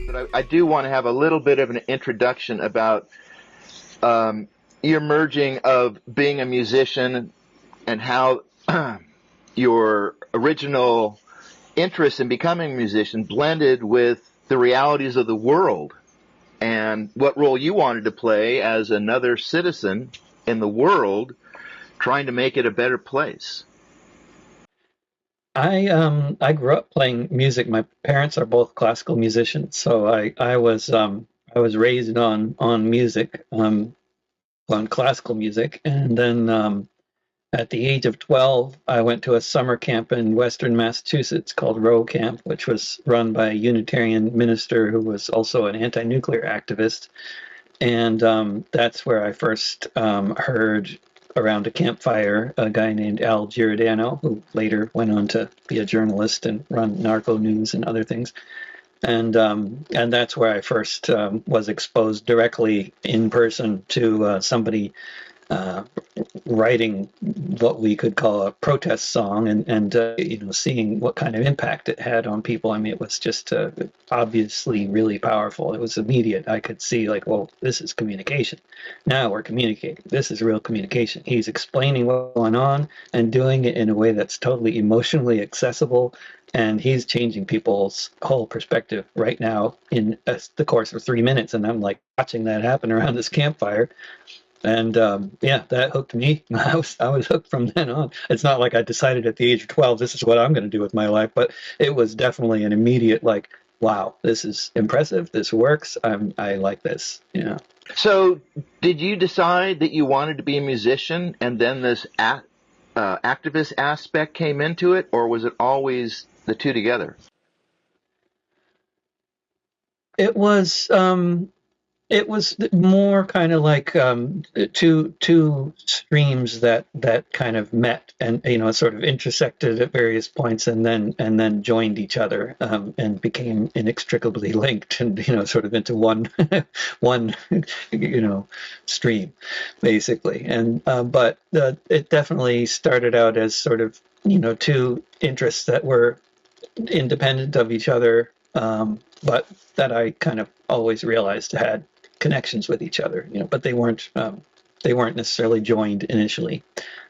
But I do want to have a little bit of an introduction about your merging of being a musician and how your original interest in becoming a musician blended with the realities of the world and what role you wanted to play as another citizen in the world trying to make it a better place. I grew up playing music. My parents are both classical musicians, so I was raised on music, on classical music, and then at the age of 12, I went to a summer camp in Western Massachusetts called Row Camp, which was run by a Unitarian minister who was also an anti-nuclear activist. And that's where I first heard around a campfire a guy named Al Giordano, who later went on to be a journalist and run Narco News and other things. And that's where I first was exposed directly in person to somebody writing what we could call a protest song, and you know, seeing what kind of impact it had on people. I mean, it was just obviously really powerful. It was immediate. I could see, like, well, this is communication. Now we're communicating. This is real communication. He's explaining what's going on and doing it in a way that's totally emotionally accessible, and he's changing people's whole perspective right now in the course of 3 minutes. And I'm like watching that happen around this campfire. And yeah, that hooked me. I was hooked from then on. It's not like I decided at the age of 12, this is what I'm going to do with my life, but it was definitely an immediate, like, wow, this is impressive. This works. I like this. You know. So, did you decide that you wanted to be a musician, and then this activist aspect came into it, or was it always the two together? It was. It was more kind of like two streams that kind of met, and you know, sort of intersected at various points, and then joined each other, and became inextricably linked, and you know, sort of into one one you know, stream, basically. And but it definitely started out as sort of, you know, two interests that were independent of each other, but that I kind of always realized had connections with each other, you know, but they weren't necessarily joined initially.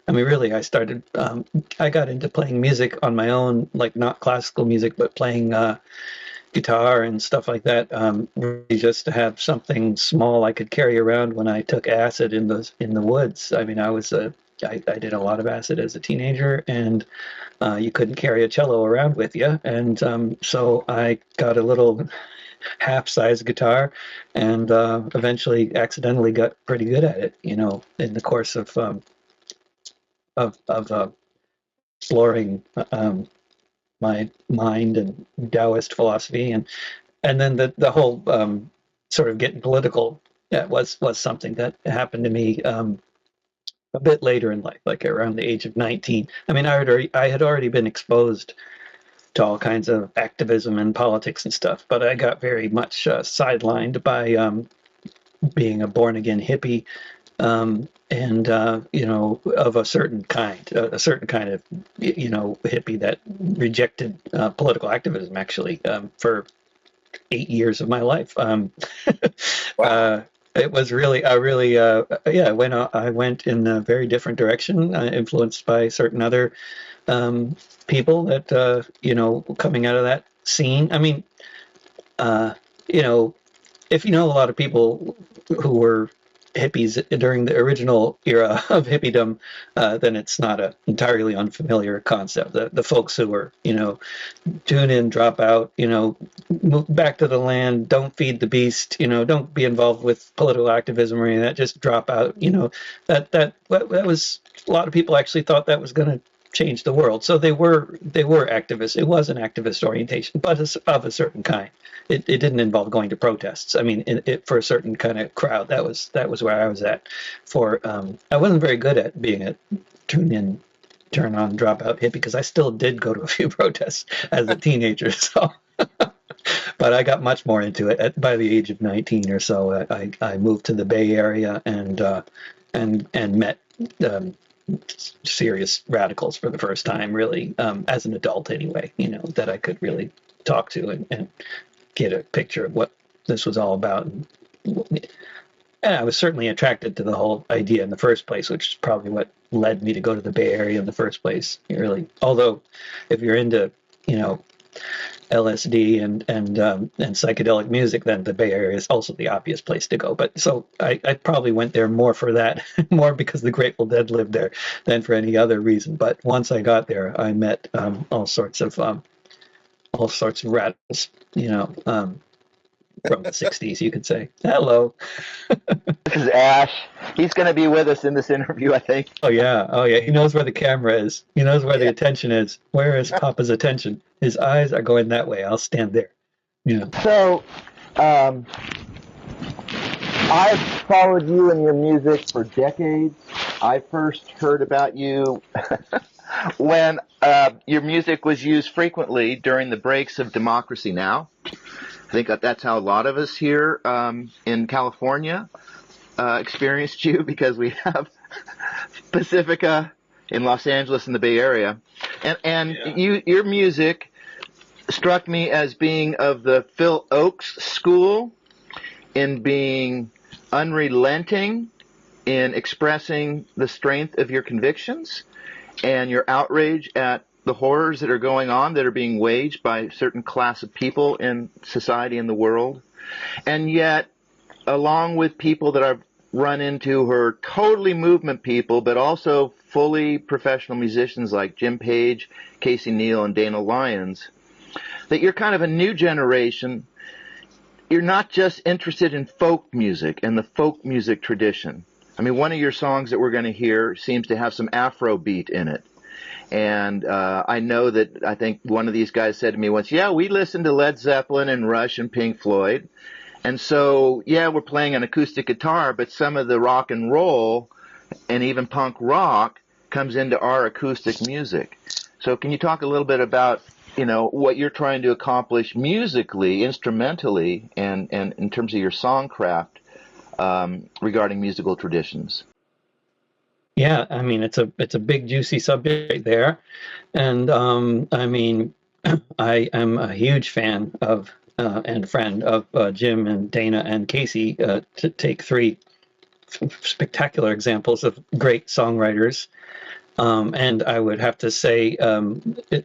I mean, really, I got into playing music on my own, like not classical music, but playing guitar and stuff like that, really just to have something small I could carry around when I took acid in the woods. I mean, I did a lot of acid as a teenager, and you couldn't carry a cello around with you, and so I got a little half-sized guitar, and eventually accidentally got pretty good at it, you know, in the course of exploring my mind and Taoist philosophy, and then the whole sort of getting political, yeah, was something that happened to me a bit later in life, like around the age of 19. I mean, I had already been exposed to all kinds of activism and politics and stuff, but I got very much sidelined by being a born-again hippie, and you know, of a certain kind of, you know, hippie that rejected political activism, actually, for 8 years of my life. Wow. It was really, yeah, I went in a very different direction, influenced by certain other people that, you know, coming out of that scene. I mean, you know, if you know a lot of people who were hippies during the original era of hippiedom, then it's not an entirely unfamiliar concept. The folks who were, you know, tune in, drop out, you know, move back to the land, don't feed the beast, you know, don't be involved with political activism or any of that, just drop out, you know, that was, a lot of people actually thought that was going to change the world. So they were activists. It was an activist orientation, but of a certain kind. It didn't involve going to protests. I mean, for a certain kind of crowd, that was where I was at. I wasn't very good at being a tune in, turn on, drop out hippie, because I still did go to a few protests as a teenager. So, but I got much more into it by the age of 19 or so. I moved to the Bay Area and met um, serious radicals for the first time, really, as an adult anyway, that I could really talk to and get a picture of what this was all about. And I was certainly attracted to the whole idea in the first place, which is probably what led me to go to the Bay Area in the first place. Really, although if you're into, LSD and psychedelic music, then the Bay Area is also the obvious place to go. But so I probably went there more for that, more because the Grateful Dead lived there than for any other reason. But once I got there, I met all sorts of radicals, from the '60s, you could say. Hello. This is Ash. He's going to be with us in this interview, I think. Oh yeah. He knows where the camera is. He knows where the Yeah. attention is. Where is Papa's attention? His eyes are going that way. I'll stand there. So, I've followed you and your music for decades. I first heard about you when your music was used frequently during the breaks of Democracy Now! I think that's how a lot of us here in California experienced you, because we have Pacifica in Los Angeles in the Bay Area, and your music struck me as being of the Phil Oakes school, in being unrelenting in expressing the strength of your convictions and your outrage at the horrors that are going on, that are being waged by a certain class of people in society and the world. And yet, along with people that I've run into who are totally movement people, but also fully professional musicians like Jim Page, Casey Neal, and Dana Lyons, that you're kind of a new generation. You're not just interested in folk music and the folk music tradition. I mean, one of your songs that we're going to hear seems to have some Afro beat in it. And I know that, I think one of these guys said to me once, yeah, we listened to Led Zeppelin and Rush and Pink Floyd. And so, yeah, we're playing an acoustic guitar, but some of the rock and roll and even punk rock comes into our acoustic music. So can you talk a little bit about, what you're trying to accomplish musically, instrumentally, and in terms of your songcraft regarding musical traditions? Yeah, I mean it's a big juicy subject right there, and I mean I am a huge fan of and friend of Jim and Dana and Casey, to take three spectacular examples of great songwriters. And I would have to say,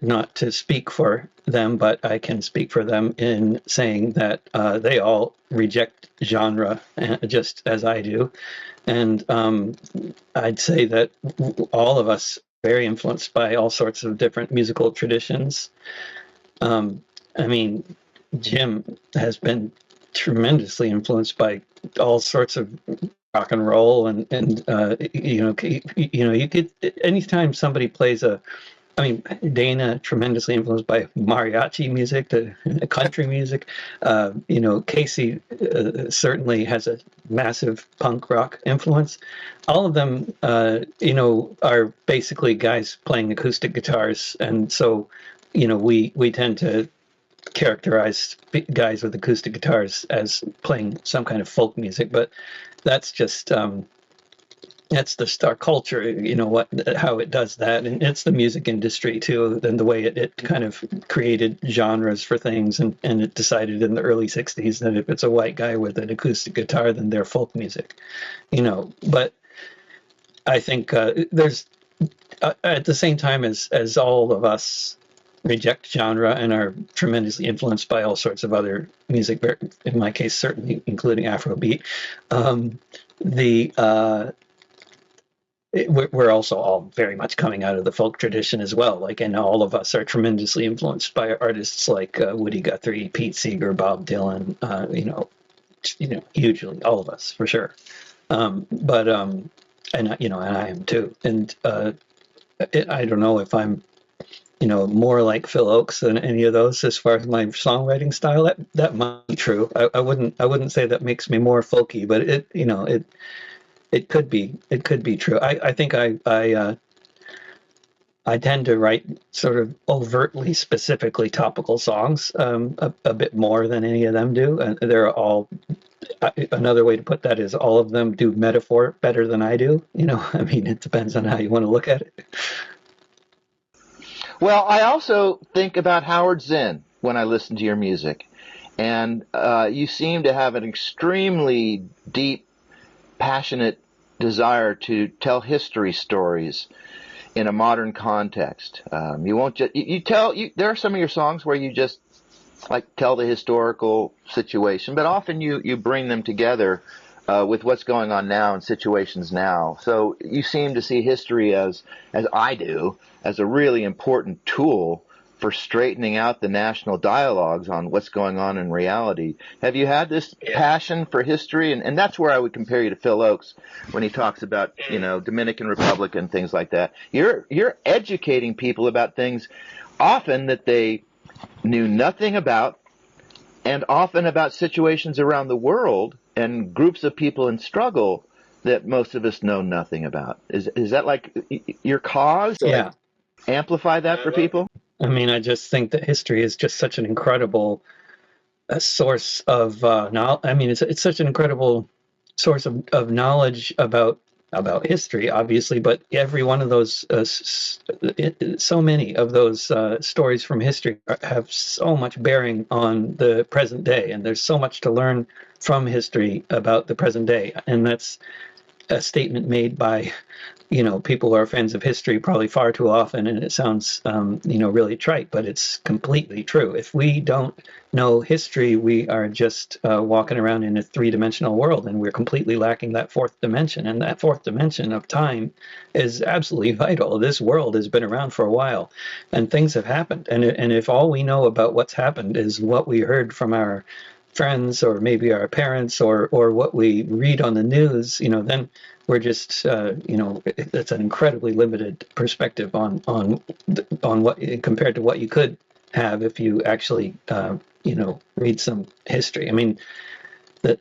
not to speak for them, but I can speak for them in saying that they all reject genre, just as I do. And I'd say that all of us are very influenced by all sorts of different musical traditions. I mean, Jim has been tremendously influenced by all sorts of rock and roll, and you could, anytime somebody plays Dana tremendously influenced by mariachi music to country music. Casey certainly has a massive punk rock influence. All of them, are basically guys playing acoustic guitars, and so we tend to characterize guys with acoustic guitars as playing some kind of folk music, but that's just that's the star culture, how it does that, and it's the music industry too, and the way it kind of created genres for things, and it decided in the early '60s that if it's a white guy with an acoustic guitar, then they're folk music, But I think there's at the same time as all of us reject genre and are tremendously influenced by all sorts of other music, in my case certainly including Afrobeat. We're also all very much coming out of the folk tradition as well. And all of us are tremendously influenced by artists like Woody Guthrie, Pete Seeger, Bob Dylan. Hugely, all of us for sure. And I am too. And I don't know if I'm more like Phil Oakes than any of those as far as my songwriting style. That might be true. I wouldn't say that makes me more folky, but it could be true. I think I tend to write sort of overtly, specifically topical songs a bit more than any of them do, and they're all another way to put that is all of them do metaphor better than I do. I mean, it depends on how you want to look at it. Well, I also think about Howard Zinn when I listen to your music. And you seem to have an extremely deep, passionate desire to tell history stories in a modern context. You won't just there are some of your songs where you just like tell the historical situation, but often you bring them together with what's going on now and situations now. So you seem to see history as I do, as a really important tool for straightening out the national dialogues on what's going on in reality. Have you had this passion for history? And that's where I would compare you to Phil Oakes when he talks about, Dominican Republic and things like that. You're educating people about things often that they knew nothing about, and often about situations around the world and groups of people in struggle that most of us know nothing about. Is that like your cause? Yeah. Amplify that for people? I mean, I just think that history is just such an incredible source of knowledge. I mean, it's such an incredible source of knowledge about history, obviously, but every one of those, so many of those stories from history have so much bearing on the present day, and there's so much to learn from history about the present day, and that's a statement made by people who are fans of history probably far too often, and it sounds really trite, but it's completely true. If we don't know history, we are just walking around in a three-dimensional world, and we're completely lacking that fourth dimension, and that fourth dimension of time is absolutely vital. This world has been around for a while, and things have happened, and if all we know about what's happened is what we heard from our friends or maybe our parents or what we read on the news, then we're just it's an incredibly limited perspective on what, compared to what you could have if you actually read some history. I mean, that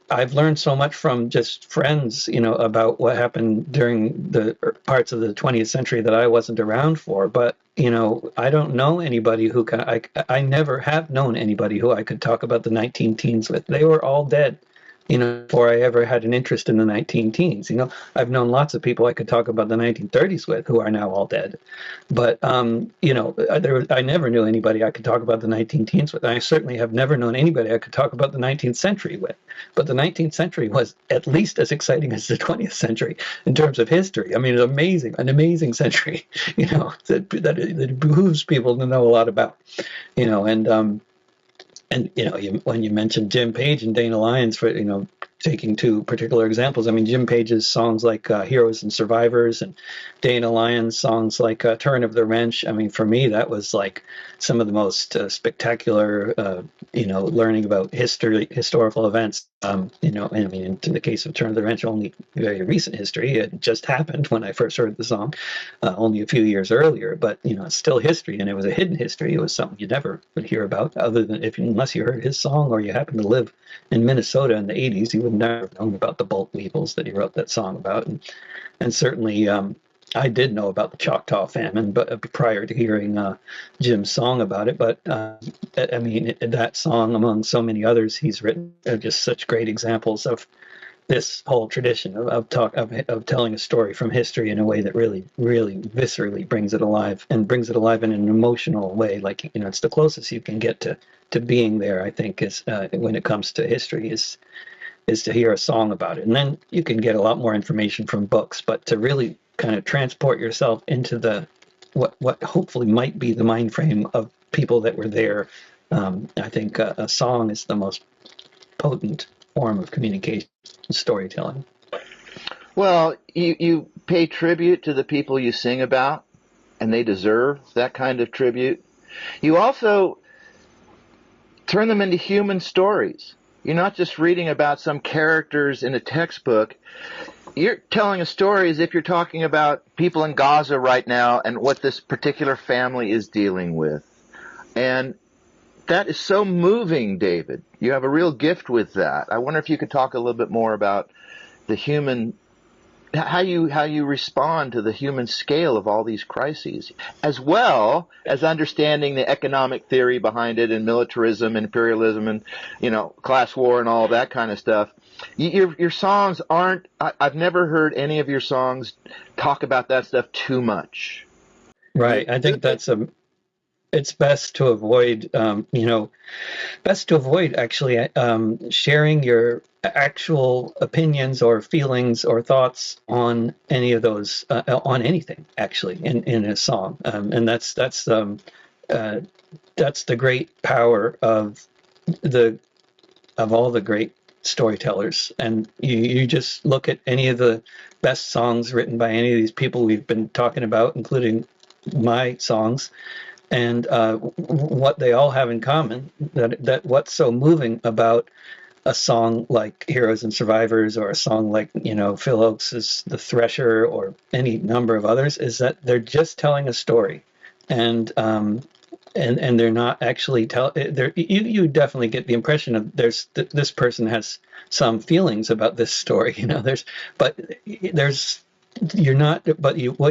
I've learned so much from just friends, about what happened during the parts of the 20th century that I wasn't around for. But, I don't know anybody who I never have known anybody who I could talk about the 19 teens with. They were all dead, before I ever had an interest in the 19 teens. I've known lots of people I could talk about the 1930s with who are now all dead. But, I never knew anybody I could talk about the 19 teens with. And I certainly have never known anybody I could talk about the 19th century with. But the 19th century was at least as exciting as the 20th century in terms of history. I mean, it's amazing, an amazing century, that behooves people to know a lot about, and when you mentioned Jim Page and Dana Lyons, for taking two particular examples, I mean, Jim Page's songs like Heroes and Survivors, and Dana Lyons' songs like Turn of the Wrench. I mean, for me, that was like some of the most spectacular, learning about historical events. I mean, in the case of Turn of the Wrench, only very recent history. It just happened when I first heard the song, only a few years earlier, but, it's still history, and it was a hidden history. It was something you never would hear about other than unless you heard his song or you happened to live in Minnesota in the 80s, you would never have known about the bolt weevils that he wrote that song about. And certainly, I did know about the Choctaw famine, but prior to hearing Jim's song about it. But I mean, that song, among so many others he's written, are just such great examples of this whole tradition of telling a story from history in a way that really, really viscerally brings it alive, and brings it alive in an emotional way. Like, it's the closest you can get to being there, I think, is when it comes to history, is to hear a song about it. And then you can get a lot more information from books, but to really kind of transport yourself into the what hopefully might be the mind frame of people that were there, I think a song is the most potent form of communication and storytelling. Well, you pay tribute to the people you sing about, and they deserve that kind of tribute. You also turn them into human stories. You're not just reading about some characters in a textbook. You're telling a story as if you're talking about people in Gaza right now and what this particular family is dealing with. And that is so moving, David. You have a real gift with that. I wonder if you could talk a little bit more about the human how you respond to the human scale of all these crises, as well as understanding the economic theory behind it and militarism, imperialism, and class war and all that kind of stuff. Your songs aren't. I've never heard any of your songs talk about that stuff too much. Right. I think it's best to avoid, actually sharing your actual opinions or feelings or thoughts on any of those, on anything actually in a song. And that's the great power of the of all the great storytellers. And you just look at any of the best songs written by any of these people we've been talking about, including my songs, and what they all have in common, that what's so moving about a song like Heroes and Survivors, or a song like Phil Oakes's The Thresher, or any number of others, is that they're just telling a story. And they're not actually you definitely get the impression of this person has some feelings about this story, what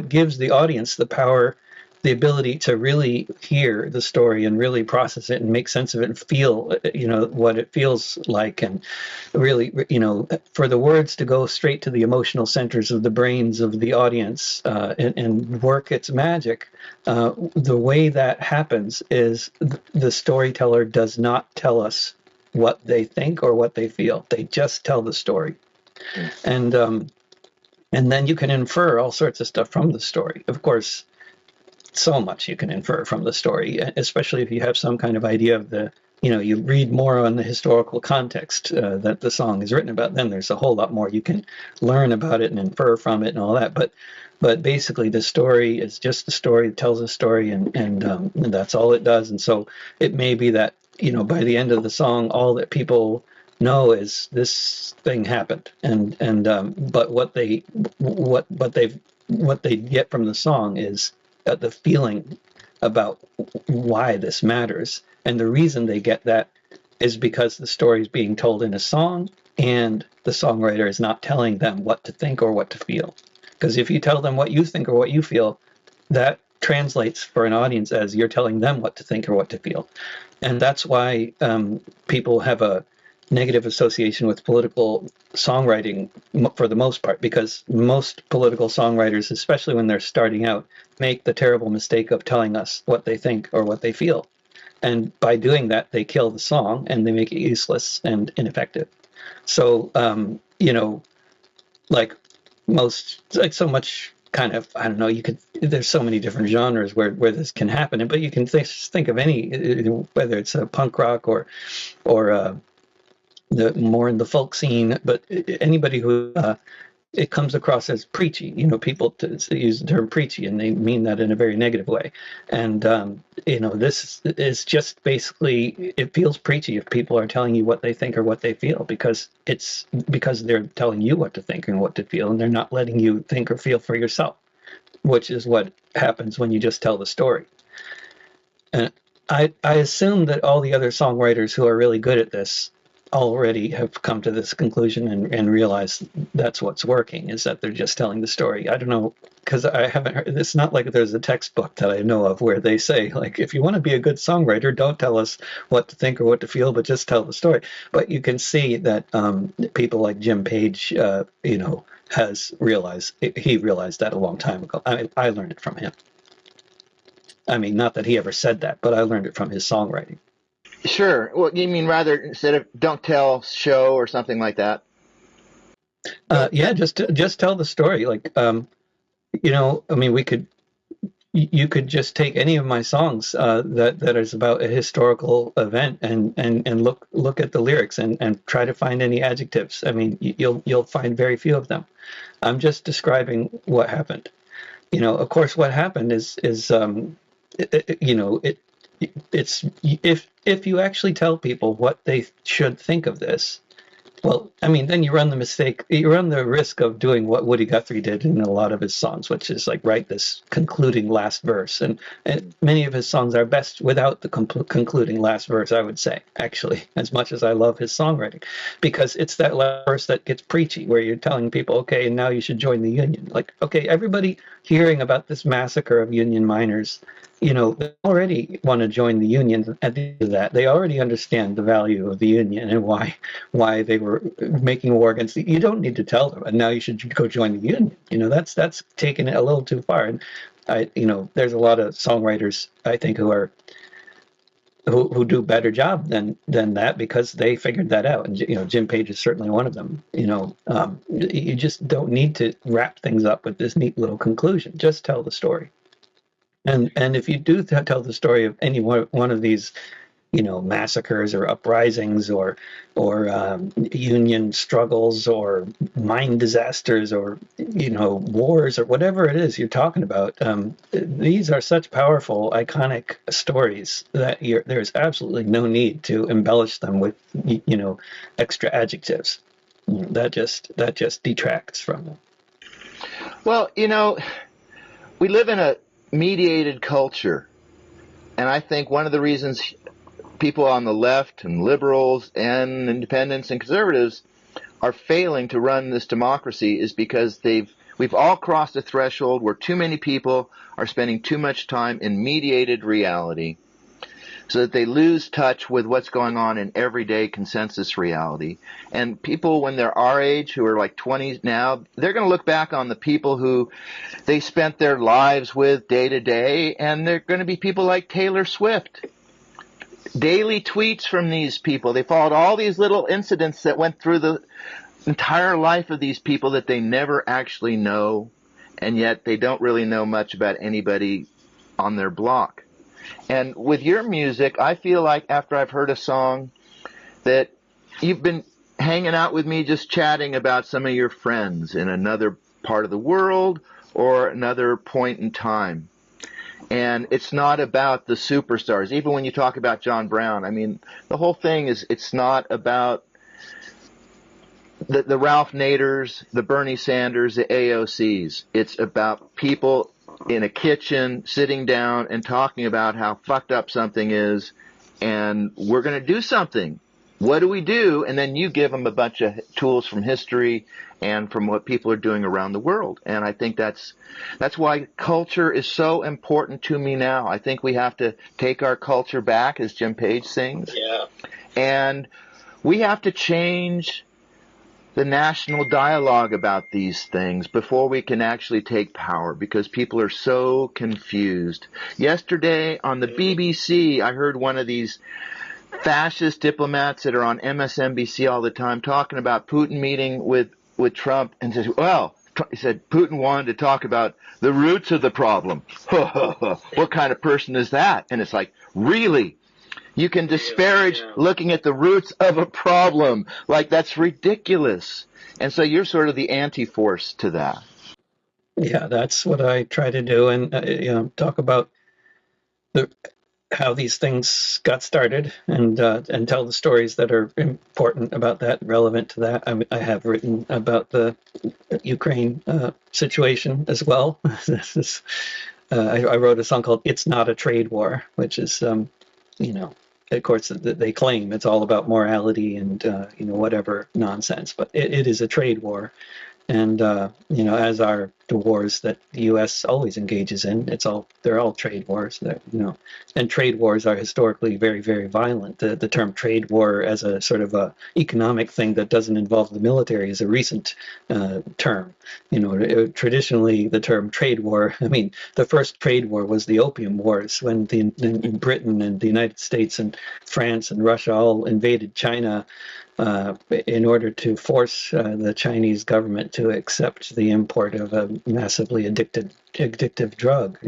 gives the audience the power, the ability to really hear the story and really process it and make sense of it and feel, what it feels like, and really, for the words to go straight to the emotional centers of the brains of the audience, and work its magic. The way that happens is the storyteller does not tell us what they think or what they feel. They just tell the story. And then you can infer all sorts of stuff from the story. Of course, so much you can infer from the story, especially if you have some kind of idea of you read more on the historical context that the song is written about. Then there's a whole lot more you can learn about it and infer from it and all that. But basically, the story is just the story. It tells a story, and that's all it does. And so it may be that by the end of the song, all that people know is this thing happened, but what they get from the song is the feeling about why this matters. And the reason they get that is because the story is being told in a song, and the songwriter is not telling them what to think or what to feel. Because if you tell them what you think or what you feel, that translates for an audience as you're telling them what to think or what to feel. And that's why people have a negative association with political songwriting for the most part, because most political songwriters, especially when they're starting out, make the terrible mistake of telling us what they think or what they feel. And by doing that, they kill the song and they make it useless and ineffective. So, so much kind of, I don't know, there's so many different genres where this can happen, but you can think of any, whether it's a punk rock or the more in the folk scene, but anybody who it comes across as preachy. People use the term preachy, and they mean that in a very negative way. And this is just basically, it feels preachy if people are telling you what they think or what they feel, because they're telling you what to think and what to feel, and they're not letting you think or feel for yourself, which is what happens when you just tell the story. And I assume that all the other songwriters who are really good at this already have come to this conclusion and realize that's what's working, is that they're just telling the story. I don't know, because I haven't heard, it's not like there's a textbook that I know of where they say, like, if you want to be a good songwriter, don't tell us what to think or what to feel, but just tell the story. But you can see that people like Jim Page, has realized that a long time ago. I learned it from him. I mean, not that he ever said that, but I learned it from his songwriting. Sure. Well, you mean rather, instead of don't tell, show, or something like that? Yeah, just tell the story. Like, I mean, you could just take any of my songs that is about a historical event and look at the lyrics and try to find any adjectives. I mean, you'll find very few of them. I'm just describing what happened. Of course, what happened is it's if you actually tell people what they should think of this, Well, I mean, then you run the risk of doing what Woody Guthrie did in a lot of his songs, which is like write this concluding last verse. And many of his songs are best without the concluding last verse, I would say, actually, as much as I love his songwriting, because it's that last verse that gets preachy, where you're telling people, okay, and now you should join the union. Like, okay, everybody hearing about this massacre of union miners, they already want to join the union. At the end of that, they already understand the value of the union and why they were making war against you don't need to tell them, and now you should go join the union. That's taking it a little too far. And there's a lot of songwriters, I think, who do better job than that, because they figured that out. And Jim Page is certainly one of them. You just don't need to wrap things up with this neat little conclusion. Just tell the story. And if you do tell the story of any one of these, massacres or uprisings or union struggles or mine disasters or wars or whatever it is you're talking about, these are such powerful, iconic stories that there's absolutely no need to embellish them with extra adjectives. That just detracts from them. Well, we live in a mediated culture, and I think one of the reasons people on the left and liberals and independents and conservatives are failing to run this democracy is because we've all crossed a threshold where too many people are spending too much time in mediated reality, so that they lose touch with what's going on in everyday consensus reality. And people, when they're our age, who are like 20s now, they're going to look back on the people who they spent their lives with day to day, and they're going to be people like Taylor Swift. Daily tweets from these people. They followed all these little incidents that went through the entire life of these people that they never actually know, and yet they don't really know much about anybody on their block. And with your music, I feel like after I've heard a song that you've been hanging out with me, just chatting about some of your friends in another part of the world or another point in time. And it's not about the superstars. Even when you talk about John Brown, I mean, the whole thing is, it's not about the Ralph Naders, the Bernie Sanders, the AOCs. It's about people in a kitchen sitting down and talking about how fucked up something is, and we're going to do something. What do we do? And then you give them a bunch of tools from history and from what people are doing around the world. And I think that's why culture is so important to me now. I think we have to take our culture back, as Jim Page sings. Yeah. And we have to change the national dialogue about these things before we can actually take power, because people are so confused. Yesterday on the BBC, I heard one of these fascist diplomats that are on MSNBC all the time talking about Putin meeting with Trump, and says, well, he said Putin wanted to talk about the roots of the problem. What kind of person is that? And it's like, really? You can disparage looking at the roots of a problem. Like, that's ridiculous. And so you're sort of the anti-force to that. Yeah, that's what I try to do, and talk about how these things got started, and tell the stories that are important about that, relevant to that. I have written about the Ukraine situation as well. I wrote a song called "It's Not a Trade War," which is, of course, they claim it's all about morality and whatever nonsense, but it is a trade war. And as are the wars that the U.S. always engages in, they're all trade wars. And trade wars are historically very, very violent. The term trade war as a sort of a economic thing that doesn't involve the military is a recent term. Traditionally the term trade war. I mean, the first trade war was the Opium Wars, when Britain and the United States and France and Russia all invaded China in order to force the Chinese government to accept the import of a massively addictive drug,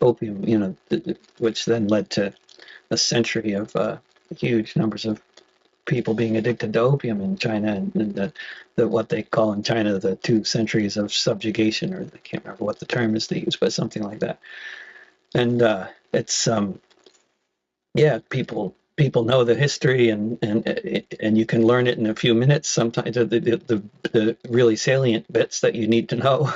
opium, which then led to a century of huge numbers of people being addicted to opium in China, and what they call in China the 2 centuries of subjugation, or I can't remember what the term is they use, but something like that. And it's people people know the history, and you can learn it in a few minutes. Sometimes the really salient bits that you need to know,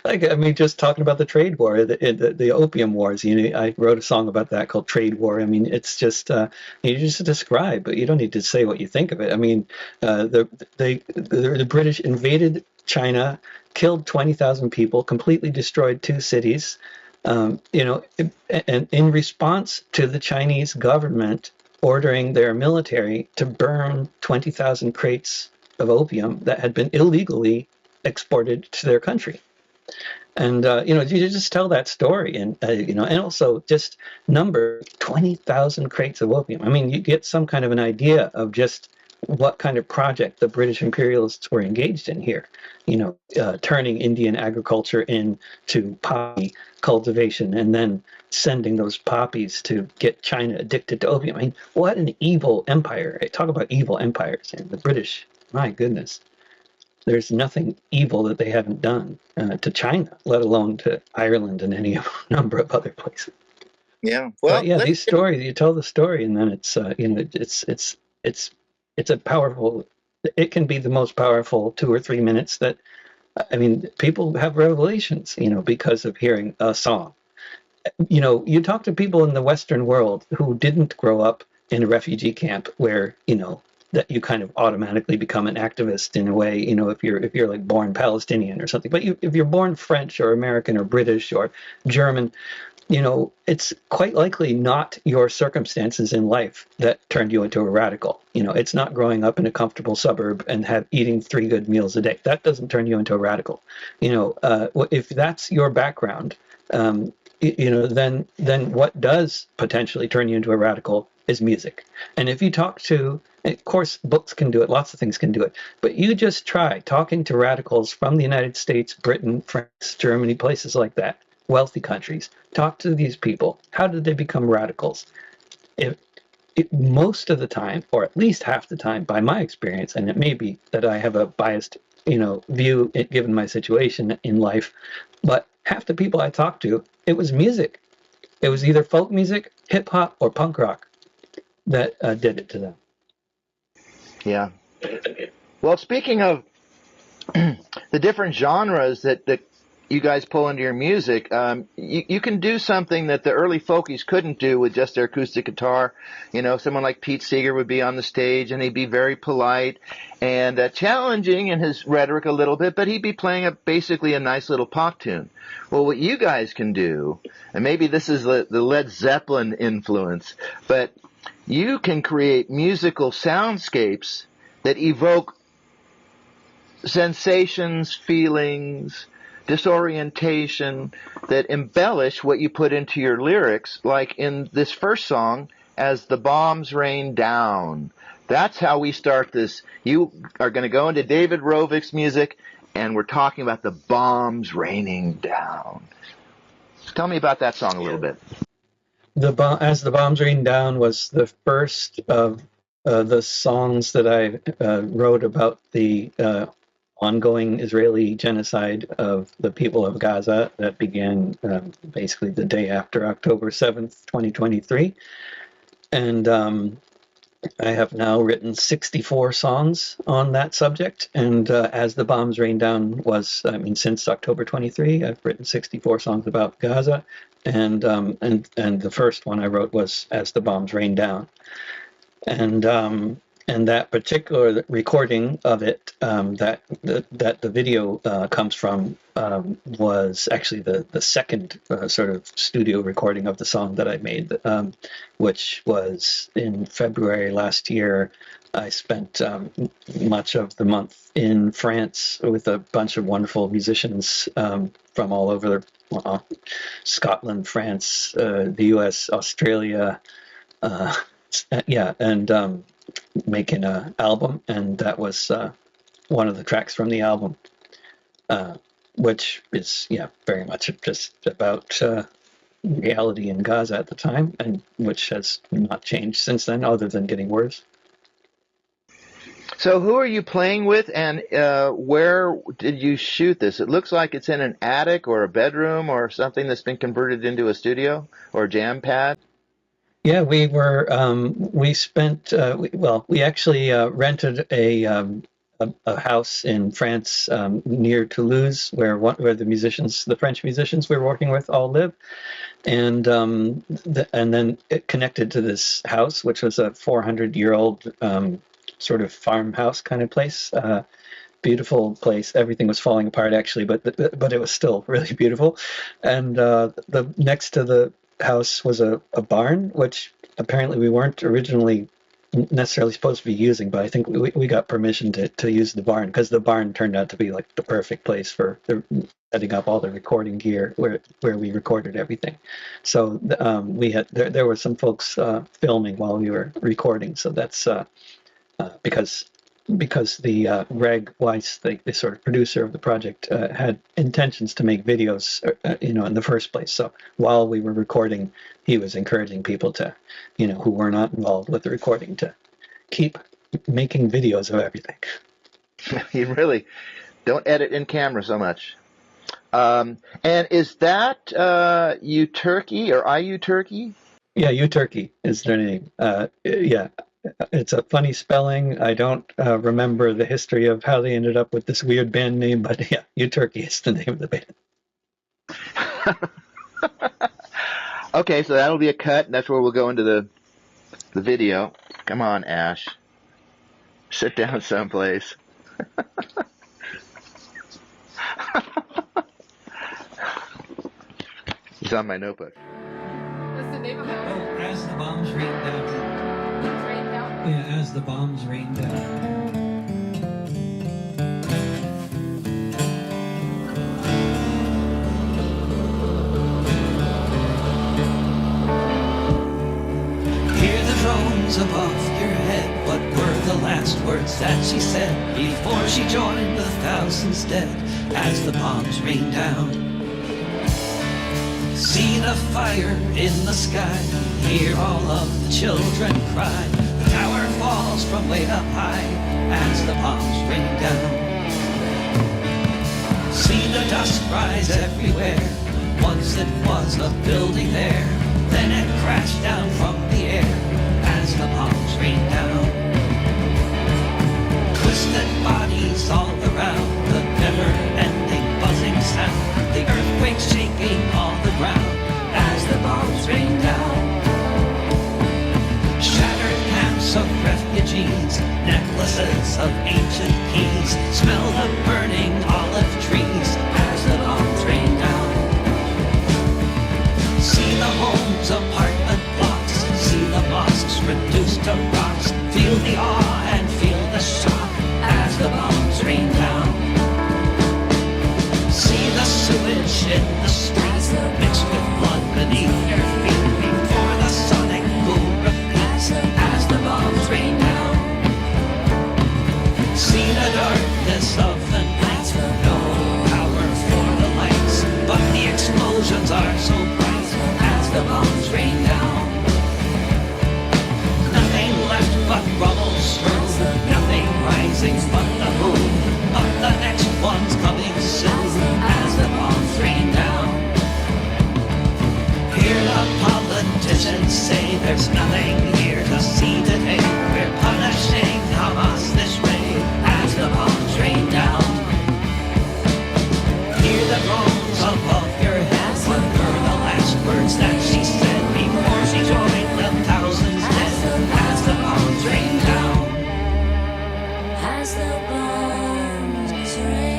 like, I mean, just talking about the trade war, the opium wars. I wrote a song about that called Trade War. I mean, it's just you just describe, but you don't need to say what you think of it. I mean, the British invaded China, killed 20,000 people, completely destroyed two cities. And in response to the Chinese government ordering their military to burn 20,000 crates of opium that had been illegally exported to their country. And, you just tell that story, and also just number 20,000 crates of opium. I mean, you get some kind of an idea of just what kind of project the British imperialists were engaged in here, turning Indian agriculture into poppy cultivation and then sending those poppies to get China addicted to opium. I mean, what an evil empire. Talk about evil empires. And the British, my goodness. There's nothing evil that they haven't done to China, let alone to Ireland and any number of other places. Yeah. But yeah, these stories, you tell the story, and then it's it's a powerful. It can be the most powerful 2 or 3 minutes that, I mean, people have revelations, because of hearing a song. You talk to people in the Western world who didn't grow up in a refugee camp where, that you kind of automatically become an activist in a way, if you're like born Palestinian or something. But if you're born French or American or British or German, it's quite likely not your circumstances in life that turned you into a radical. It's not growing up in a comfortable suburb and eating 3 good meals a day. That doesn't turn you into a radical. If that's your background, then what does potentially turn you into a radical is music. And if you talk to, of course, books can do it, lots of things can do it, but you just try talking to radicals from the United States, Britain, France, Germany, places like that, wealthy countries. Talk to these people. How did they become radicals? Most of the time, or at least half the time, by my experience, and it may be that I have a biased, view given my situation in life, but half the people I talked to, it was music. It was either folk music, hip hop, or punk rock that did it to them. Yeah. Well, speaking of the different genres that you guys pull into your music, you can do something that the early folkies couldn't do with just their acoustic guitar. Someone like Pete Seeger would be on the stage and he'd be very polite and challenging in his rhetoric a little bit, but he'd be playing basically a nice little pop tune. Well, what you guys can do, and maybe this is the Led Zeppelin influence, but you can create musical soundscapes that evoke sensations, feelings, disorientation, that embellish what you put into your lyrics, like in this first song, As the Bombs Rain Down. That's how we start this. You are going to go into David Rovics' music, and we're talking about the bombs raining down. Tell me about that song a little bit. As the Bombs Rain Down was the first of the songs that I wrote about the ongoing Israeli genocide of the people of Gaza that began basically the day after October 7th, 2023. And I have now written 64 songs on that subject. And As the Bombs Rain Down since October 23, I've written 64 songs about Gaza. And the first one I wrote was As the Bombs Rain Down. And that particular recording of it, that the video comes from, was actually the second sort of studio recording of the song that I made, which was in February last year. I spent much of the month in France with a bunch of wonderful musicians from all over Scotland, France, the U.S., Australia, and making an album, and that was one of the tracks from the album, which is very much just about reality in Gaza at the time, and which has not changed since then, other than getting worse. So who are you playing with, and where did you shoot this? It looks like it's in an attic or a bedroom or something that's been converted into a studio or a jam pad. Yeah, we spent, we actually rented a house in France near Toulouse where the French musicians we were working with all live. And then it connected to this house, which was a 400-year-old sort of farmhouse kind of place. Beautiful place. Everything was falling apart actually, but it was still really beautiful. And the next to the house was a barn, which apparently we weren't originally necessarily supposed to be using, but I think we got permission to use the barn because the barn turned out to be like the perfect place for setting up all the recording gear where we recorded everything. So we had there were some folks filming while we were recording, so that's because the Greg Weiss, the sort of producer of the project, had intentions to make videos, in the first place. So while we were recording, he was encouraging people to, who were not involved with the recording, to keep making videos of everything. You really don't edit in camera so much. And is that you Turkey or IU Turkey? Yeah, U Turkey is their name. Yeah, it's a funny spelling. I don't remember the history of how they ended up with this weird band name, but yeah, U Turkey is the name of the band. Okay, so that'll be a cut, and that's where we'll go into the video. Come on, Ash. Sit down someplace. He's on my notebook. What's the name of it? Oh, as the bombs rain down. It's right now. Yeah, as the bombs rain down. Hear the drones above your head. What were the last words that she said before she joined the thousands dead as the bombs rain down? See the fire in the sky, hear all of the children cry. The tower falls from way up high as the bombs rain down. See the dust rise everywhere, once it was a building there, then it crashed down from the air as the bombs rain down. Twisted bodies all around, the never-ending buzzing sound, the earthquake shaking all the ground as the bombs rain down. Shattered camps of refugees, necklaces of ancient keys, smell the burning olive trees as the bombs rain down. See the homes, apartment blocks, see the mosques reduced to rocks, feel the awe and feel the shock as the bombs rain down. See the sewage in the streets, mixed with blood beneath your feet, for the sonic boom repeats as the bombs rain down. See the darkness of the night, no power for the lights, but the explosions are so bright as the bombs rain down. Nothing left but rubble strewn, nothing rising but the boom of the next one's coming soon as the bombs rain down. Hear the politicians say there's nothing here to see today. We're punishing Hamas this way as the bombs rain down. Hear the drones above your head. What were the last words that she said before she joined the thousands dead as the bombs rain down? As the bombs rain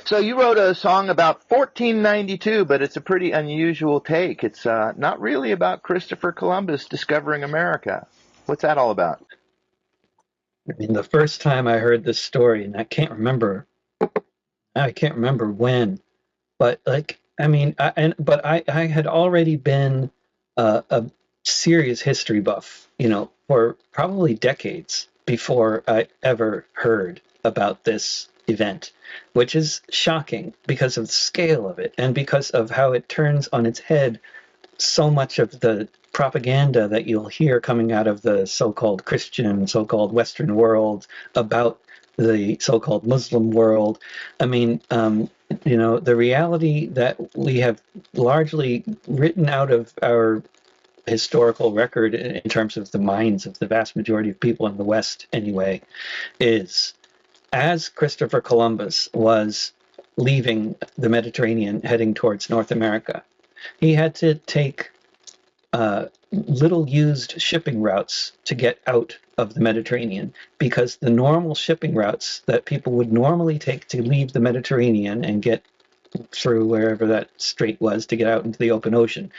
So you wrote a song about 1492, but it's a pretty unusual take. It's not really about Christopher Columbus discovering America. What's that all about? I mean, the first time I heard this story, and I can't remember when, but like, I mean, I had already been a serious history buff, for probably decades. before I ever heard about this event, which is shocking because of the scale of it and because of how it turns on its head so much of the propaganda that you'll hear coming out of the so-called Christian, so-called Western world about the so-called Muslim world. I mean, the reality that we have largely written out of our historical record in terms of the minds of the vast majority of people in the West anyway, is as Christopher Columbus was leaving the Mediterranean heading towards North America, he had to take little used shipping routes to get out of the Mediterranean, because the normal shipping routes that people would normally take to leave the Mediterranean and get through wherever that strait was to get out into the open ocean,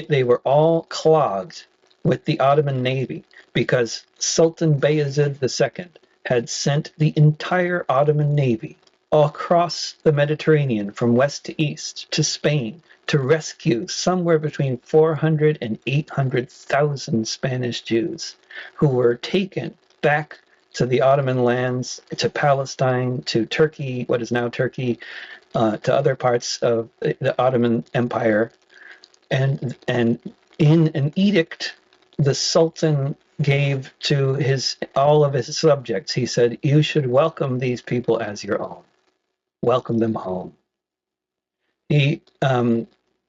they were all clogged with the Ottoman Navy, because Sultan Bayezid II had sent the entire Ottoman Navy across the Mediterranean from west to east to Spain to rescue somewhere between 400 and 800,000 Spanish Jews who were taken back to the Ottoman lands, to Palestine, to Turkey, what is now Turkey, to other parts of the Ottoman Empire. And in an edict the Sultan gave to all of his subjects, he said, "You should welcome these people as your own. Welcome them home."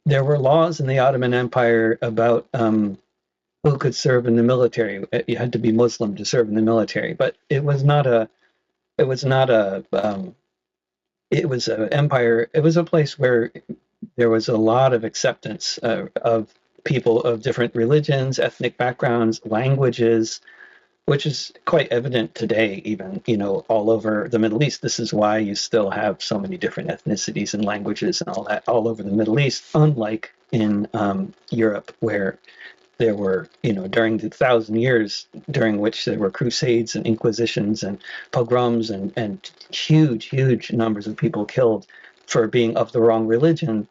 There were laws in the Ottoman Empire about who could serve in the military. You had to be Muslim to serve in the military, but it was an empire. It was a place where there was a lot of acceptance of people of different religions, ethnic backgrounds, languages, which is quite evident today, even, all over the Middle East. This is why you still have so many different ethnicities and languages and all that all over the Middle East, unlike in Europe, where there were, during the 1,000 years during which there were crusades and inquisitions and pogroms and huge, huge numbers of people killed for being of the wrong religion.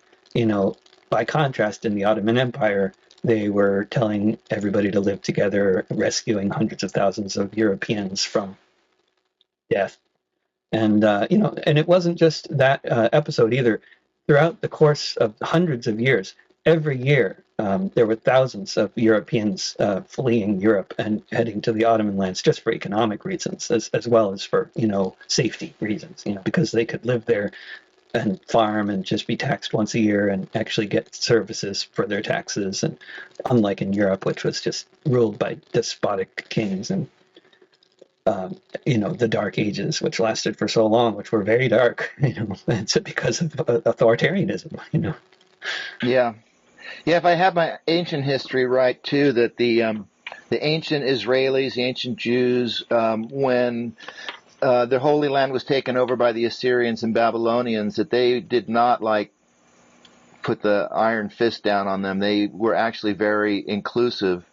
By contrast, in the Ottoman Empire, they were telling everybody to live together, rescuing hundreds of thousands of Europeans from death. And, and it wasn't just that episode either. Throughout the course of hundreds of years, every year, there were thousands of Europeans fleeing Europe and heading to the Ottoman lands just for economic reasons, as well as for, safety reasons, because they could live there and farm and just be taxed once a year and actually get services for their taxes. And unlike in Europe, which was just ruled by despotic kings and, the Dark Ages, which lasted for so long, which were very dark, it's because of authoritarianism, Yeah. Yeah, if I have my ancient history right, too, that the ancient Israelis, the ancient Jews, when the Holy Land was taken over by the Assyrians and Babylonians, that they did not put the iron fist down on them. They were actually very inclusive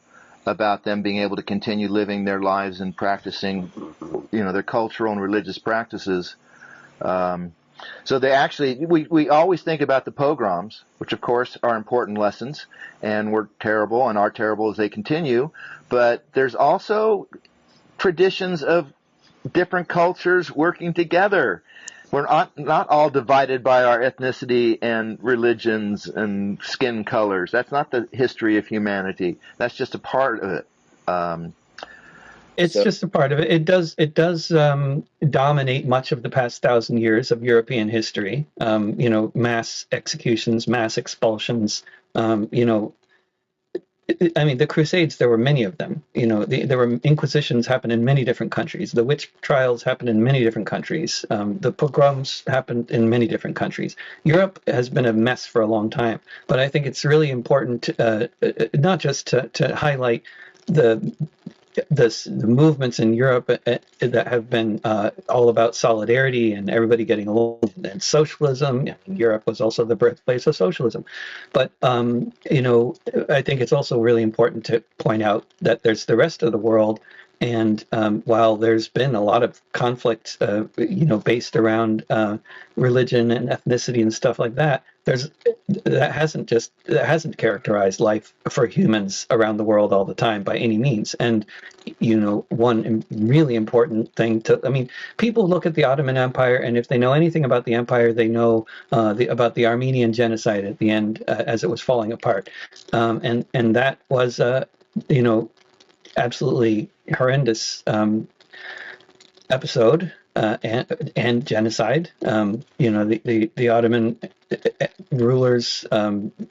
about them being able to continue living their lives and practicing, their cultural and religious practices. So they actually, we always think about the pogroms, which of course are important lessons and were terrible and are terrible as they continue. But there's also traditions of different cultures working together. We're not all divided by our ethnicity and religions and skin colors. That's not the history of humanity. That's just a part of it. It's just a part of it. It does dominate much of the past 1,000 years of European history. Mass executions, mass expulsions. The Crusades, there were many of them. There were inquisitions happen in many different countries. The witch trials happened in many different countries. The pogroms happened in many different countries. Europe has been a mess for a long time, but I think it's really important not just to highlight the movements in Europe that have been all about solidarity and everybody getting along, and socialism. Europe was also the birthplace of socialism. But, I think it's also really important to point out that there's the rest of the world And while there's been a lot of conflict, based around religion and ethnicity and stuff like that, that hasn't characterized life for humans around the world all the time by any means. And one really important thing people look at the Ottoman Empire, and if they know anything about the empire, they know about the Armenian genocide at the end as it was falling apart, and that was absolutely horrendous episode and genocide. The Ottoman rulers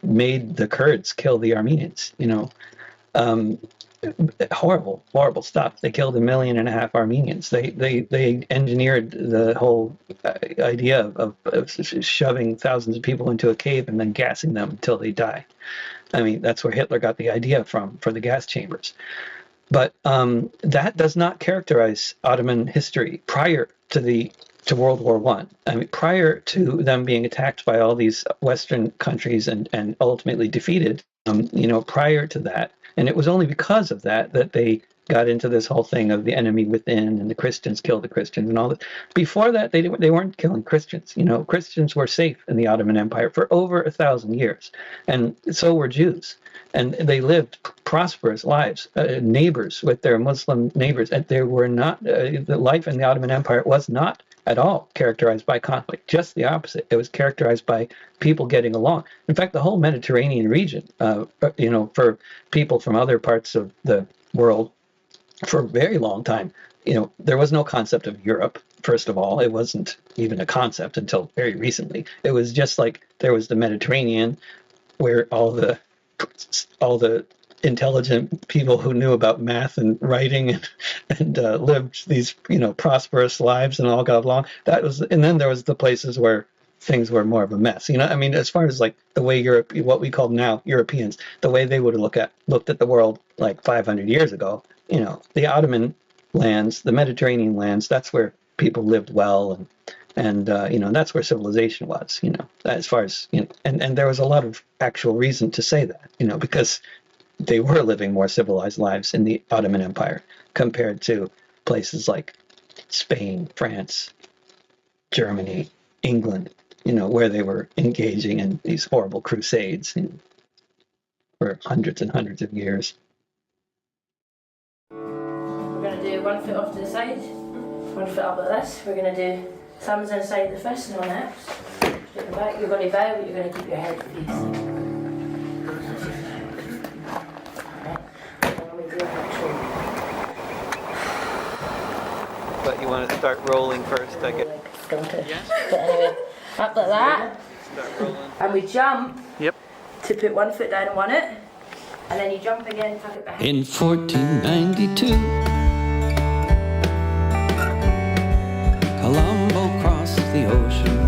made the Kurds kill the Armenians. Horrible stuff. They killed 1.5 million Armenians. They engineered the whole idea of shoving thousands of people into a cave and then gassing them until they die. I mean, that's where Hitler got the idea from for the gas chambers. But that does not characterize Ottoman history prior to World War I. I mean, prior to them being attacked by all these Western countries and ultimately defeated, prior to that, and it was only because of that they got into this whole thing of the enemy within and the Christians kill the Christians and all that. Before that, they weren't killing Christians. Christians were safe in the Ottoman Empire for over 1,000 years, and so were Jews. And they lived prosperous lives, neighbors with their Muslim neighbors. And there were not, the life in the Ottoman Empire was not at all characterized by conflict, just the opposite. It was characterized by people getting along. In fact, the whole Mediterranean region, for people from other parts of the world, for a very long time, there was no concept of Europe. First of all, it wasn't even a concept until very recently. It was just like there was the Mediterranean, where all the intelligent people who knew about math and writing and lived these prosperous lives and all got along. And then there was the places where things were more of a mess. As far as like the way what we call now Europeans, the way they would have looked at the world like 500 years ago. The Ottoman lands, the Mediterranean lands, that's where people lived well, and that's where civilization was. As far as and there was a lot of actual reason to say that, because they were living more civilized lives in the Ottoman Empire compared to places like Spain, France, Germany, England, where they were engaging in these horrible crusades for hundreds and hundreds of years. We're going to do 1 foot off to the side, 1 foot up like this. We're going to do thumbs inside the fist and on the hips. Straight back. You're going to bow, but you're going to keep your head facing. But you want to start rolling first, I guess. Yes. But anyway, up like that. Start rolling. And we jump. Yep. To put 1 foot down on it. And then you jump again, tuck it back. In 1492, Colombo crossed the ocean,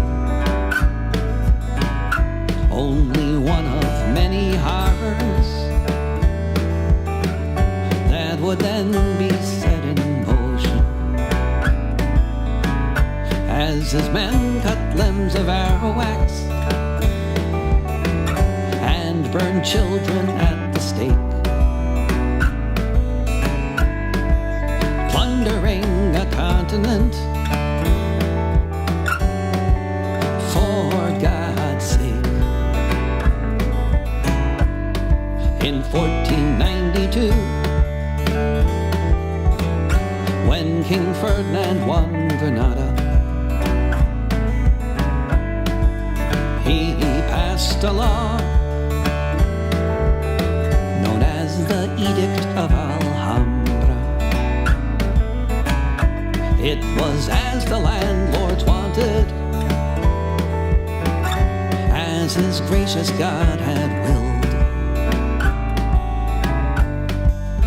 only one of many harbors that would then be set in motion as his men cut limbs of arrow wax and burned children at the stake, plundering a continent for God's sake. In 1492, when King Ferdinand won Granada, he passed a law known as the Edict of Alhambra. It was as the landlords wanted, as his gracious God had willed,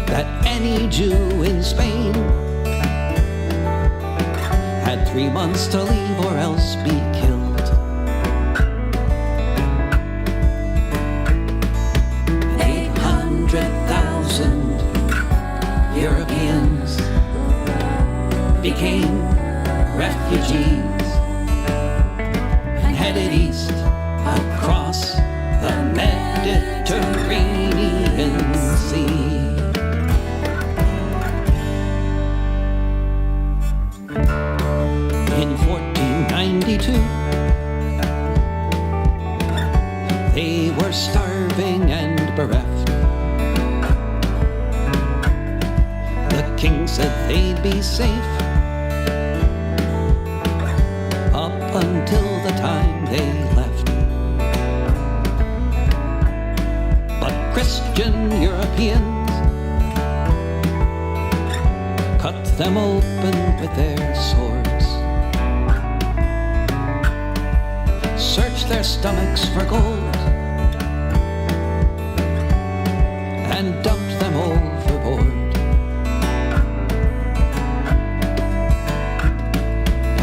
that any Jew in Spain had 3 months to leave or else be killed. 800,000 Europeans became refugees and headed east across the Mediterranean Sea. king said they'd be safe up until the time they left. But Christian Europeans cut them open with their swords, searched their stomachs for gold, and dumped them overboard.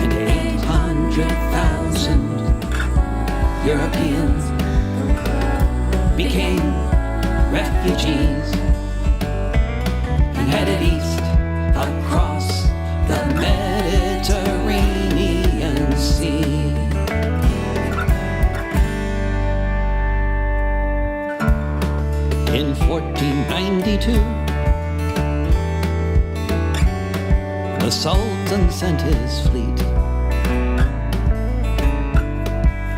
And 800,000 Europeans became refugees and headed east across the Mediterranean Sea. In 1492, the Sultan sent his fleet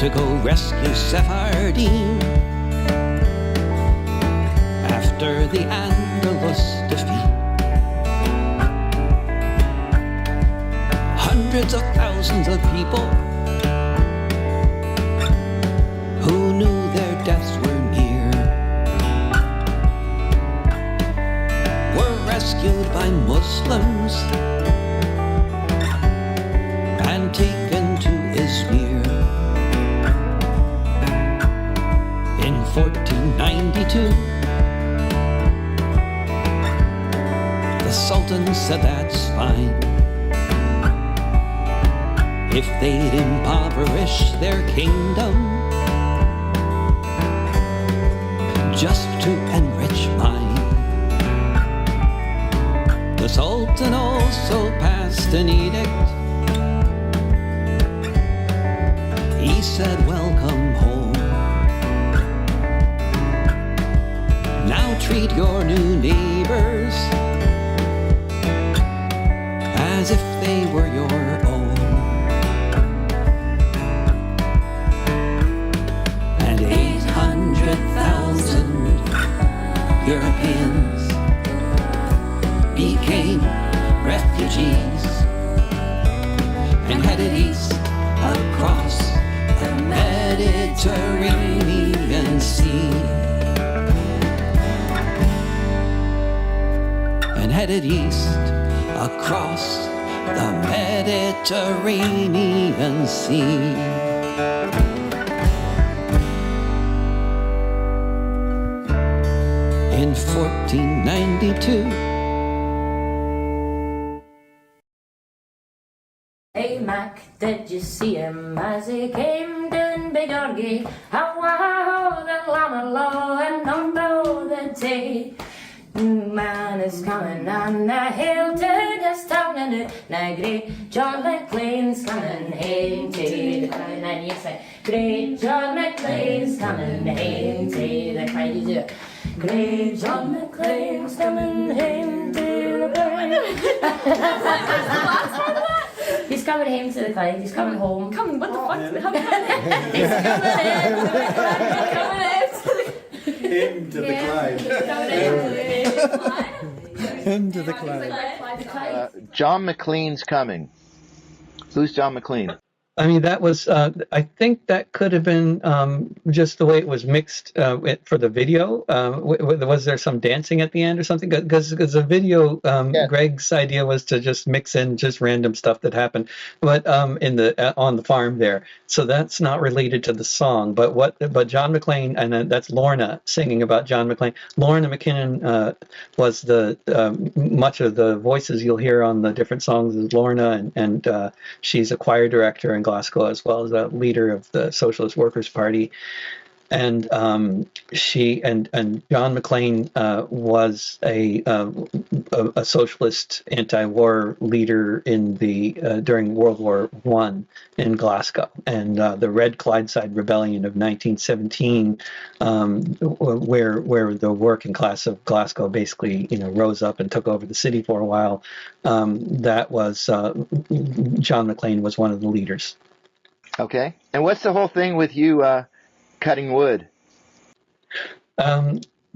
to go rescue Sephardim after the Andalus defeat. Hundreds of thousands of people who knew their deaths were near were rescued by Muslims and taken to Izmir. In 1492, the Sultan said that's fine if they'd impoverish their kingdom just to enrich mine. The Sultan also passed an edict. He said, welcome home. Now treat your new neighbors as if they were your own. And 800,000 Europeans became refugees and headed east across the Mediterranean Sea. And headed east across the Mediterranean Sea. In 1492, Hey Mac, did you see him as he came down by Dorgy? How wow, the llama low and on the day. Man is coming on the hill to the town and now great John McLean's coming home to the crown. And you say, great John McLean's coming home to the crown. You do it. Great John McLean's coming home to the crown. He's coming home to the Clyde. He's coming home. Come, what the fuck? He's coming in. Into the Clyde. Into the Into the Clyde. John McLean's coming. Who's John McLean? I mean, that was, I think that could have been just the way it was mixed for the video. Was there some dancing at the end or something? Because the video, Greg's idea was to just mix in just random stuff that happened, but on the farm there. So that's not related to the song. But John McLean, and that's Lorna singing about John McLean. Lorna McKinnon was the much of the voices you'll hear on the different songs is Lorna, and she's a choir director in Glasgow as well as a leader of the Socialist Workers' Party. And she and John McLean was a socialist anti-war leader in the during World War I in Glasgow, and the Red Clydeside Rebellion of 1917, where the working class of Glasgow basically rose up and took over the city for a while. That was John McLean was one of the leaders. Okay, and what's the whole thing with you cutting wood?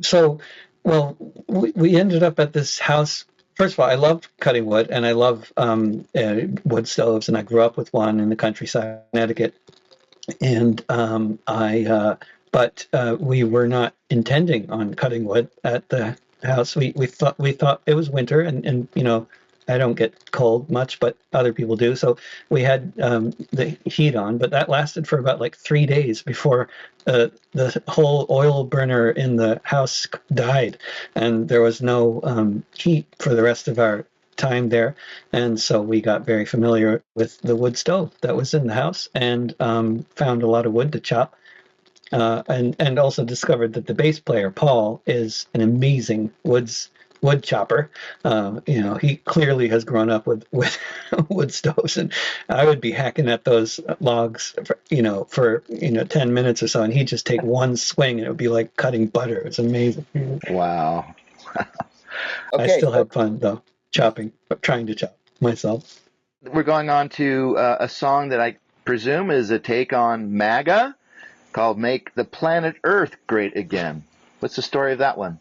So, well, we ended up at this house first of all, I love cutting wood, and I love wood stoves, and I grew up with one in the countryside of Connecticut. And but we were not intending on cutting wood at the house. We thought it was winter, and I don't get cold much, but other people do. So we had the heat on, but that lasted for about like 3 days before the whole oil burner in the house died, and there was no heat for the rest of our time there. And so we got very familiar with the wood stove that was in the house, and found a lot of wood to chop. And also discovered that the bass player Paul is an amazing wood chopper. He clearly has grown up with wood stoves, and I would be hacking at those logs for 10 minutes or so, and he'd just take one swing, and it would be like cutting butter. It's amazing. Wow. I still had fun though, trying to chop myself. We're going on to a song that I presume is a take on MAGA, called Make the Planet Earth Great Again. What's the story of that one?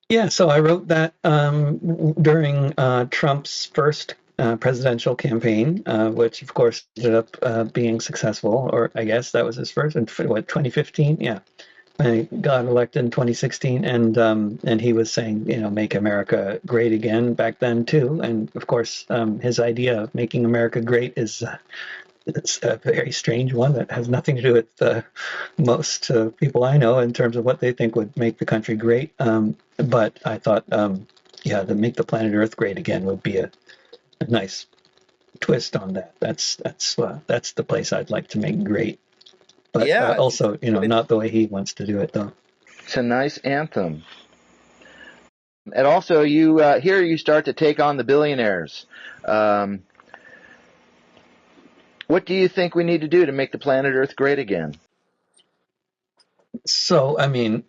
Yeah, so I wrote that during Trump's first presidential campaign, which of course ended up being successful, or I guess that was his first, in 2015? Yeah. I got elected in 2016, and he was saying, make America great again back then too. And of course, his idea of making America great is it's a very strange one that has nothing to do with most people I know in terms of what they think would make the country great. But I thought, to make the planet Earth great again would be a nice twist on that. That's the place I'd like to make great. But also, not the way he wants to do it, though. It's a nice anthem. And also, here you start to take on the billionaires. What do you think we need to do to make the planet Earth great again? So, I mean,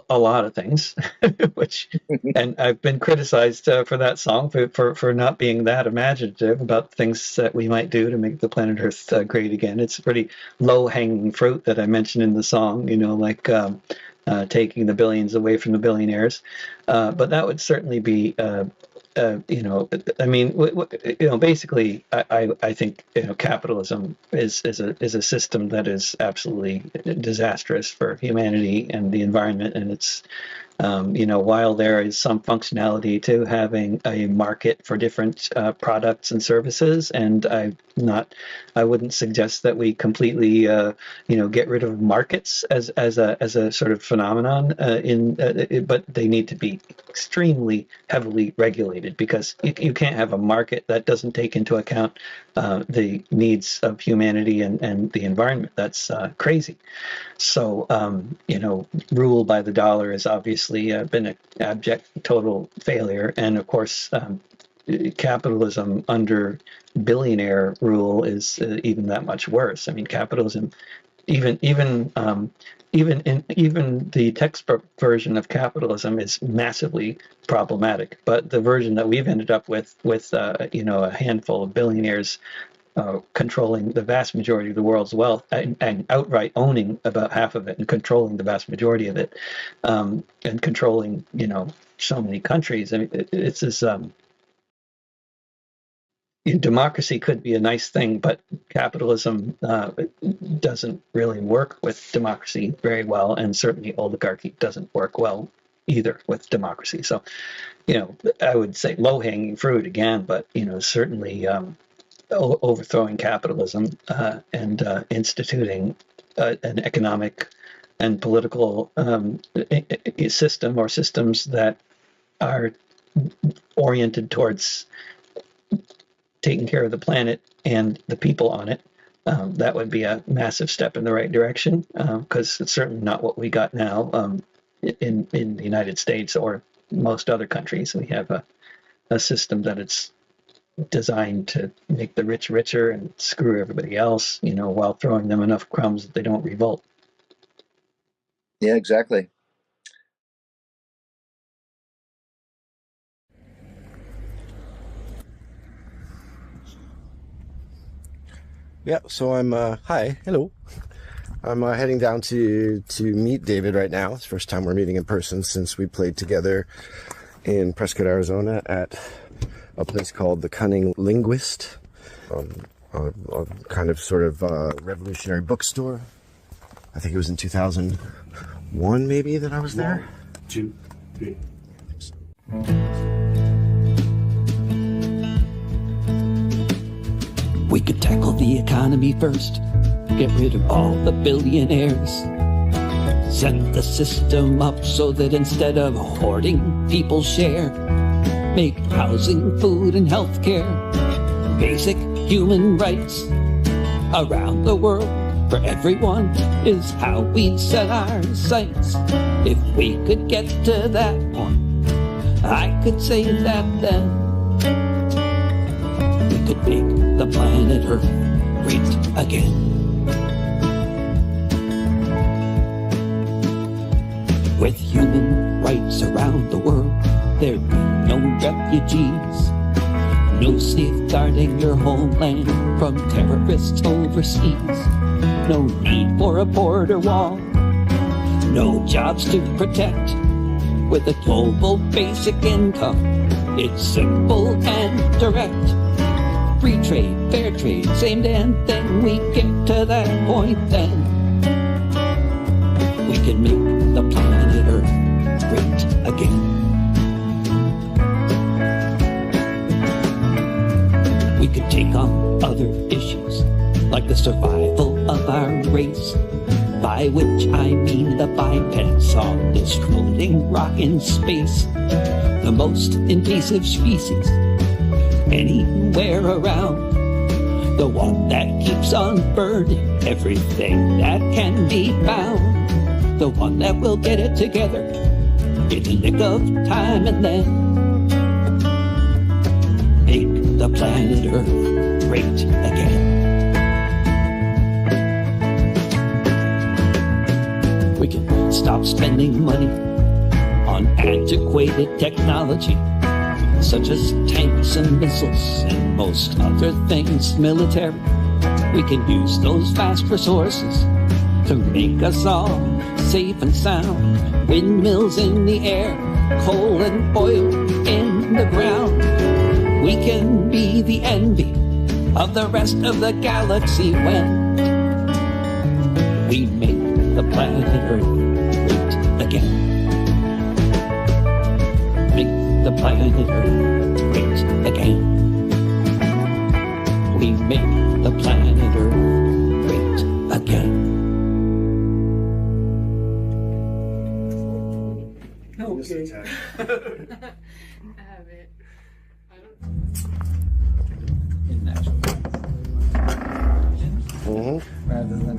a lot of things, and I've been criticized for that song for not being that imaginative about things that we might do to make the planet Earth great again. It's pretty low-hanging fruit that I mentioned in the song, like taking the billions away from the billionaires. But that would certainly be, basically, I think capitalism is a system that is absolutely disastrous for humanity and the environment, and it's while there is some functionality to having a market for different products and services, and I wouldn't suggest that we completely get rid of markets as a sort of phenomenon but they need to be extremely heavily regulated, because you can't have a market that doesn't take into account the needs of humanity and the environment. That's crazy. So rule by the dollar has obviously been an abject total failure, and of course capitalism under billionaire rule is even that much worse. I mean, capitalism, even the textbook version of capitalism is massively problematic. But the version that we've ended up with a handful of billionaires controlling the vast majority of the world's wealth, and outright owning about half of it, and controlling the vast majority of it, and controlling so many countries. I mean, it's this. Democracy could be a nice thing, but capitalism doesn't really work with democracy very well, and certainly oligarchy doesn't work well either with democracy. So, I would say low-hanging fruit again, but certainly overthrowing capitalism and instituting an economic and political system, or systems that are oriented towards taking care of the planet and the people on it. That would be a massive step in the right direction, because it's certainly not what we got now in the United States or most other countries. We have a system that it's designed to make the rich richer and screw everybody else, while throwing them enough crumbs that they don't revolt. Yeah, exactly. Yeah, so I'm hello. I'm heading down to meet David right now. It's the first time we're meeting in person since we played together in Prescott, Arizona at a place called The Cunning Linguist, a kind of sort of revolutionary bookstore. I think it was in 2001 maybe that I was there. 2, 3. We could tackle the economy first, get rid of all the billionaires, set the system up so that instead of hoarding, people share, make housing, food, and healthcare basic human rights around the world for everyone is how we'd set our sights. If we could get to that point, I could say that then we could make the planet Earth great again. With human rights around the world, there'd be no refugees, no safeguarding your homeland from terrorists overseas, no need for a border wall, no jobs to protect. With a global basic income, it's simple and direct. Free trade, fair trade, same damn thing. We get to that point then we can make the planet Earth great again. We could take on other issues like the survival of our race, by which I mean the bipeds on this floating rock in space, the most invasive species anywhere around, the one that keeps on burning everything that can be found, the one that will get it together in the nick of time and then make the planet Earth great again. We can stop spending money on antiquated technology such as tanks and missiles and most other things military. We can use those vast resources to make us all safe and sound. Windmills in the air, coal and oil in the ground. We can be the envy of the rest of the galaxy when we make the planet Earth great again. The planet Earth great again. We make the planet Earth great again. Okay. I have it. I don't. Rather than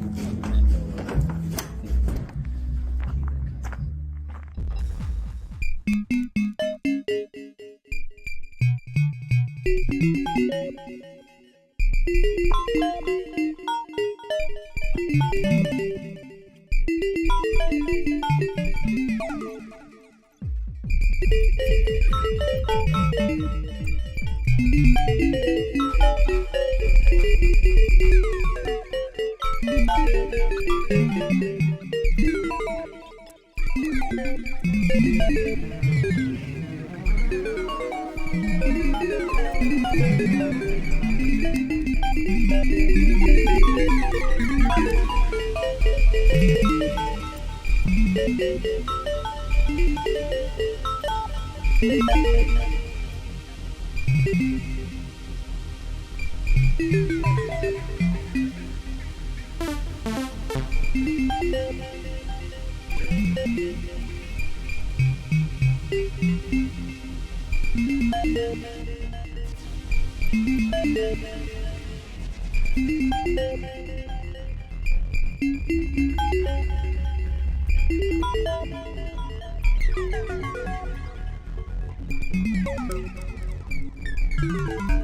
Thank you.